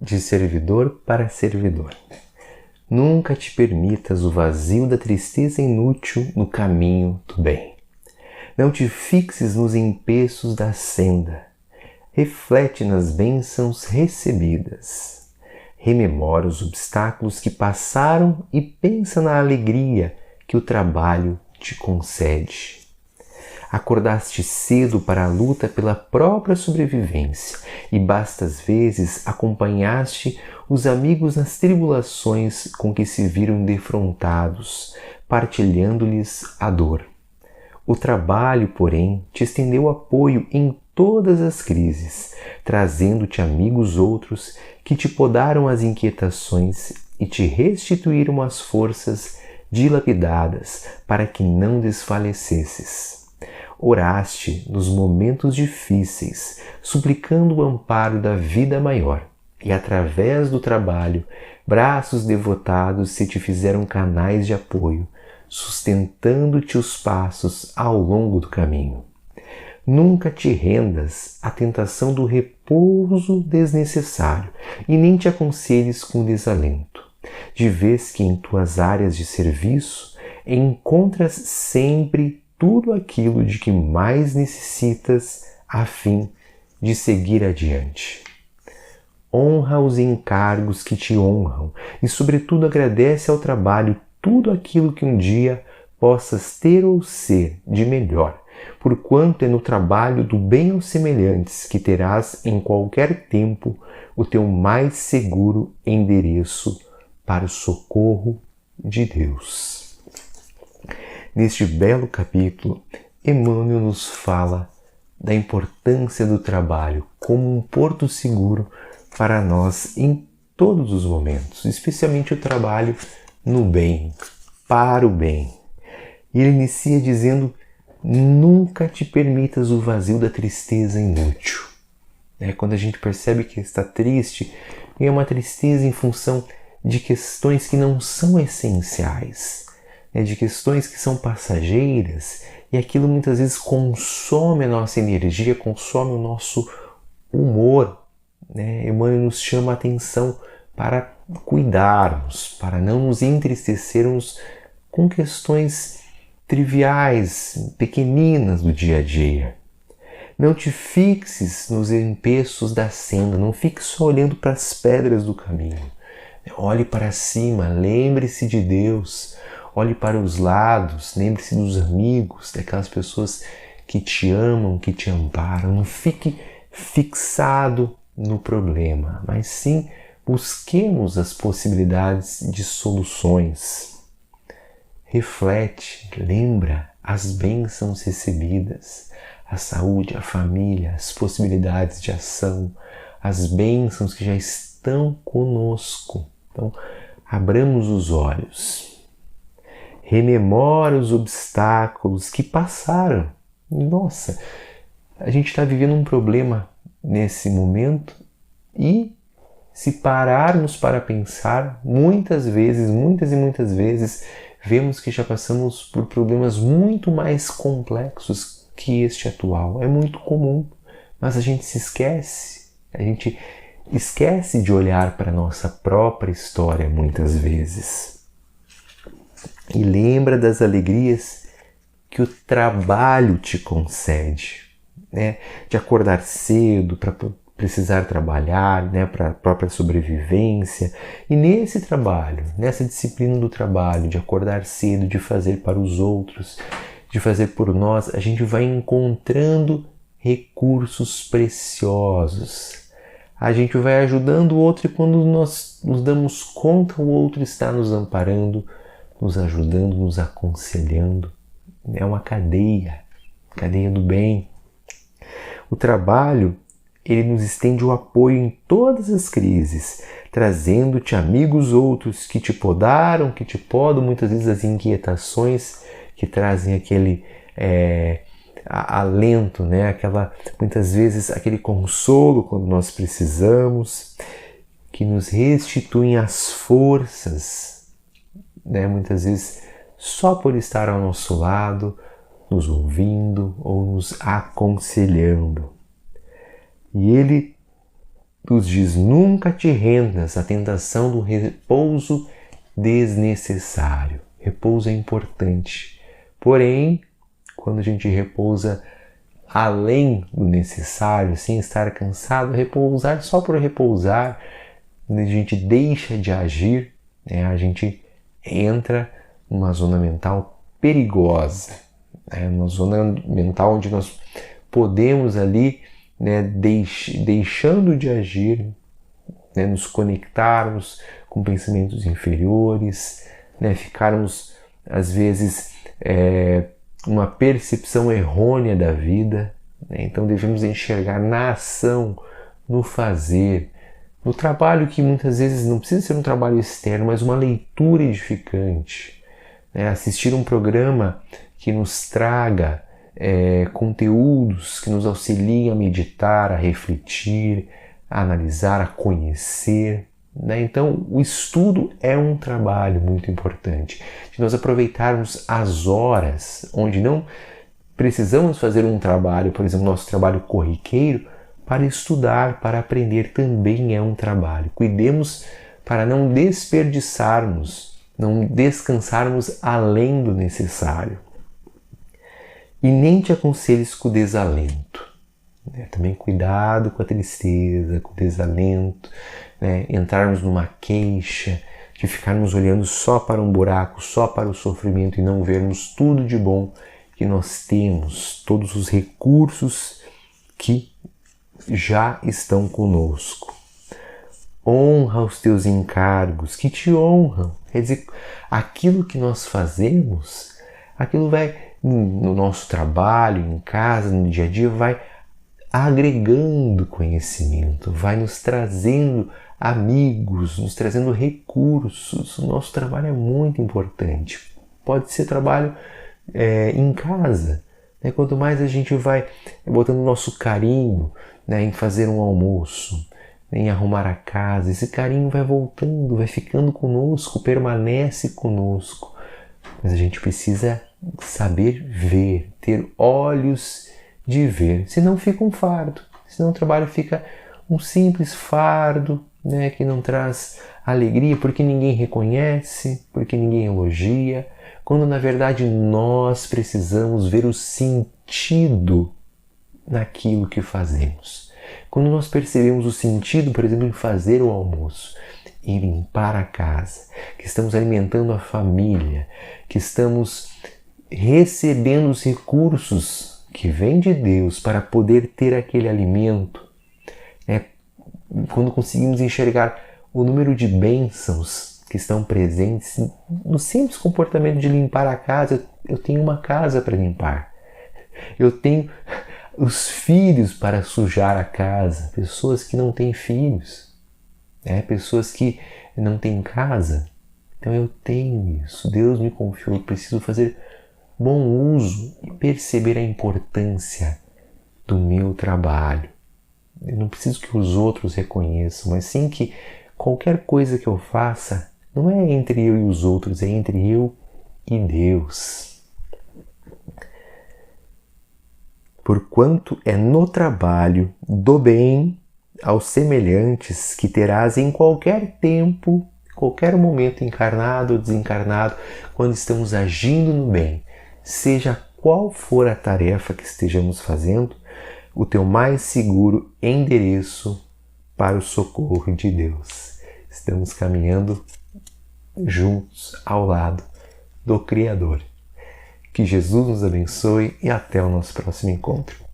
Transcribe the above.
de servidor para servidor. Nunca te permitas o vazio da tristeza inútil no caminho do bem. Não te fixes nos empeços da senda. Reflete nas bênçãos recebidas. Rememora os obstáculos que passaram e pensa na alegria que o trabalho te concede. Acordaste cedo para a luta pela própria sobrevivência e bastas vezes acompanhaste os amigos nas tribulações com que se viram defrontados, partilhando-lhes a dor. O trabalho, porém, te estendeu apoio em todas as crises, trazendo-te amigos outros que te podaram as inquietações e te restituíram as forças dilapidadas para que não desfalecesses. Oraste nos momentos difíceis, suplicando o amparo da vida maior, e através do trabalho, braços devotados se te fizeram canais de apoio, sustentando-te os passos ao longo do caminho. Nunca te rendas à tentação do repouso desnecessário e nem te aconselhes com desalento, de vez que em tuas áreas de serviço encontras sempre tudo aquilo de que mais necessitas a fim de seguir adiante. Honra os encargos que te honram e, sobretudo, agradece ao trabalho tudo aquilo que um dia possas ter ou ser de melhor, porquanto é no trabalho do bem aos semelhantes que terás em qualquer tempo o teu mais seguro endereço para o socorro de Deus. Neste belo capítulo, Emmanuel nos fala da importância do trabalho como um porto seguro para nós em todos os momentos, especialmente o trabalho no bem, para o bem. E ele inicia dizendo: nunca te permitas o vazio da tristeza inútil. Quando a gente percebe que está triste, é uma tristeza em função de questões que não são essenciais, de questões que são passageiras, e aquilo muitas vezes consome a nossa energia, consome o nosso humor. Emmanuel nos chama a atenção para cuidarmos, para não nos entristecermos com questões triviais, pequeninas do dia a dia. Não te fixes nos empeços da senda, não fique só olhando para as pedras do caminho. Olhe para cima, lembre-se de Deus, olhe para os lados, lembre-se dos amigos, daquelas pessoas que te amam, que te amparam. Não fique fixado no problema, mas sim busquemos as possibilidades de soluções. Reflete, lembra as bênçãos recebidas, a saúde, a família, as possibilidades de ação, as bênçãos que já estão conosco. Então, abramos os olhos. Rememora os obstáculos que passaram. Nossa, a gente está vivendo um problema nesse momento e, se pararmos para pensar, muitas e muitas vezes, vemos que já passamos por problemas muito mais complexos que este atual. É muito comum, mas a gente se esquece. A gente esquece de olhar para a nossa própria história muitas vezes. E lembra das alegrias que o trabalho te concede, de acordar cedo para precisar trabalhar, para a própria sobrevivência. E nesse trabalho, nessa disciplina do trabalho, de acordar cedo, de fazer para os outros, de fazer por nós, a gente vai encontrando recursos preciosos. A gente vai ajudando o outro e quando nós nos damos conta, o outro está nos amparando, nos ajudando, nos aconselhando. É uma cadeia do bem. O trabalho, ele nos estende o apoio em todas as crises, trazendo-te amigos outros que te podaram, que te podam muitas vezes as inquietações, que trazem aquele alento, muitas vezes aquele consolo quando nós precisamos, que nos restituem as forças, muitas vezes só por estar ao nosso lado, nos ouvindo ou nos aconselhando. E ele nos diz: nunca te rendas à tentação do repouso desnecessário. Repouso é importante, porém, quando a gente repousa além do necessário, sem estar cansado, repousar só por repousar, a gente deixa de agir, né? A gente entra numa zona mental perigosa, né? Uma zona mental onde nós podemos ali, né, deixando de agir, né, nos conectarmos com pensamentos inferiores, né, ficarmos às vezes uma percepção errônea da vida, né? Então devemos enxergar na ação, no fazer, no trabalho, que muitas vezes não precisa ser um trabalho externo, mas uma leitura edificante, né? Assistir um programa que nos traga conteúdos que nos auxiliem a meditar, a refletir, a analisar, a conhecer, né? Então o estudo é um trabalho muito importante, de nós aproveitarmos as horas onde não precisamos fazer um trabalho, por exemplo, nosso trabalho corriqueiro, para estudar, para aprender, também é um trabalho. Cuidemos para não desperdiçarmos, não descansarmos além do necessário. E nem te aconselhes com o desalento, né? Também cuidado com a tristeza, com o desalento, né? Entrarmos numa queixa, de ficarmos olhando só para um buraco, só para o sofrimento e não vermos tudo de bom que nós temos, todos os recursos que já estão conosco. Honra os teus encargos que te honram. Quer dizer, aquilo que nós fazemos, aquilo vai no nosso trabalho, em casa, no dia a dia, vai agregando conhecimento, vai nos trazendo amigos, nos trazendo recursos. O nosso trabalho é muito importante. Pode ser trabalho em casa, né? Quanto mais a gente vai botando nosso carinho, né, em fazer um almoço, em arrumar a casa, esse carinho vai voltando, vai ficando conosco, permanece conosco. Mas a gente precisa saber ver, ter olhos de ver, senão fica um fardo, senão o trabalho fica um simples fardo, né, que não traz alegria, porque ninguém reconhece, porque ninguém elogia, quando na verdade nós precisamos ver o sentido naquilo que fazemos. Quando nós percebemos o sentido, por exemplo, em fazer o almoço, em limpar a casa, que estamos alimentando a família, que estamos recebendo os recursos que vêm de Deus para poder ter aquele alimento, né? Quando conseguimos enxergar o número de bênçãos que estão presentes no simples comportamento de limpar a casa. Eu tenho uma casa para limpar, eu tenho os filhos para sujar a casa, pessoas que não têm filhos, né? Pessoas que não têm casa. Então eu tenho isso, Deus me confiou, eu preciso fazer bom uso e perceber a importância do meu trabalho. Eu não preciso que os outros reconheçam, mas sim que qualquer coisa que eu faça não é entre eu e os outros, é entre eu e Deus. Porquanto é no trabalho do bem aos semelhantes que terás em qualquer tempo, qualquer momento, encarnado ou desencarnado, quando estamos agindo no bem, seja qual for a tarefa que estejamos fazendo, o teu mais seguro endereço para o socorro de Deus. Estamos caminhando juntos ao lado do Criador. Que Jesus nos abençoe e até o nosso próximo encontro.